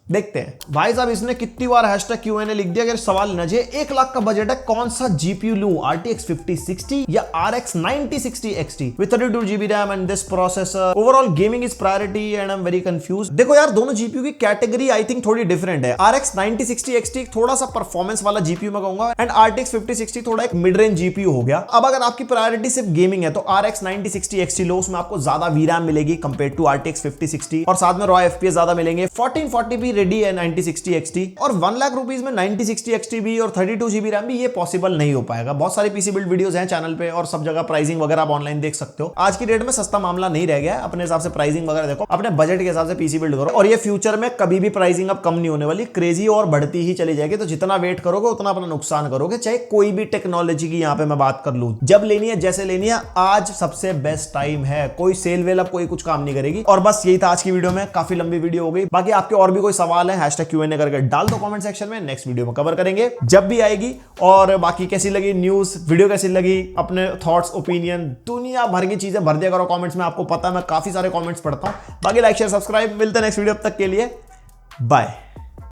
देखते हैं। भाई साहब इसने कितनी बार #Q&A लिख दिया, अगर सवाल लेना चाहिए। 1 लाख का बजट है, कौन सा GPU लूं? RTX 5060 या RX 9060 XT with 32GB RAM and this processor? Overall gaming is priority and I'm very confused। देखो यार, दोनों GPU की कैटेगरी आई थिंक थोड़ी डिफरेंट है। RX 9060 XT थोड़ा सा परफॉर्मेंस वाला GPU मैं कहूंगा, एंड RTX 5060 थोड़ा एक मिड रेंज GPU हो गया। अब अगर आपकी प्रायोरिटी सिर्फ गेमिंग है तो RX 9060 XT लो, उसमें आपको ज्यादा VRAM मिलेगी कंपेयर टू RTX 5060, और साथ में रॉ FPS ज्यादा मिलेंगे। 1440p रेडी है 9060 XT, और 1 लाख रुपीज में 9060 XT भी और 32 GB रैम भी ये पॉसिबल नहीं हो पाएगा। बहुत सारी पीसी बिल्ड वीडियोस हैं चैनल पे और सब जगह प्राइसिंग वगैरह आप ऑनलाइन देख सकते हो। आज की डेट में सस्ता मामला नहीं रह गया है, अपने हिसाब से प्राइसिंग वगैरह देखो, अपने बजट के हिसाब से पीसी बिल्ड करो, और ये फ्यूचर में कभी भी प्राइसिंग अब कम नहीं होने वाली, क्रेजी और बढ़ती ही चली जाएगी। तो जितना वेट करोगे उतना अपना नुकसान करोगे, चाहे कोई भी टेक्नोलॉजी की यहाँ पे मैं बात कर लूं। जब लेनी है जैसे लेनी है, आज सबसे बेस्ट टाइम है, कोई सेल वेल अब कोई कुछ काम नहीं करेगी। और बस यही था आज की वीडियो में, काफी लंबी वीडियो हो गई। बाकी आपके और भी कोई सवाल है #Q&A करके डाल दो कमेंट सेक्शन में, नेक्स्ट वीडियो में कवर करेंगे जब भी आएगी। और बाकी कैसी लगी न्यूज वीडियो, कैसी लगी, अपने थॉट्स ओपिनियन दुनिया भर की चीजें भर दिया करो कमेंट्स में, आपको पता है मैं काफी सारे कमेंट्स पढ़ता हूं। बाकी लाइक शेयर सब्सक्राइब, मिलते हैं नेक्स्ट वीडियो, अब तक के लिए बाय।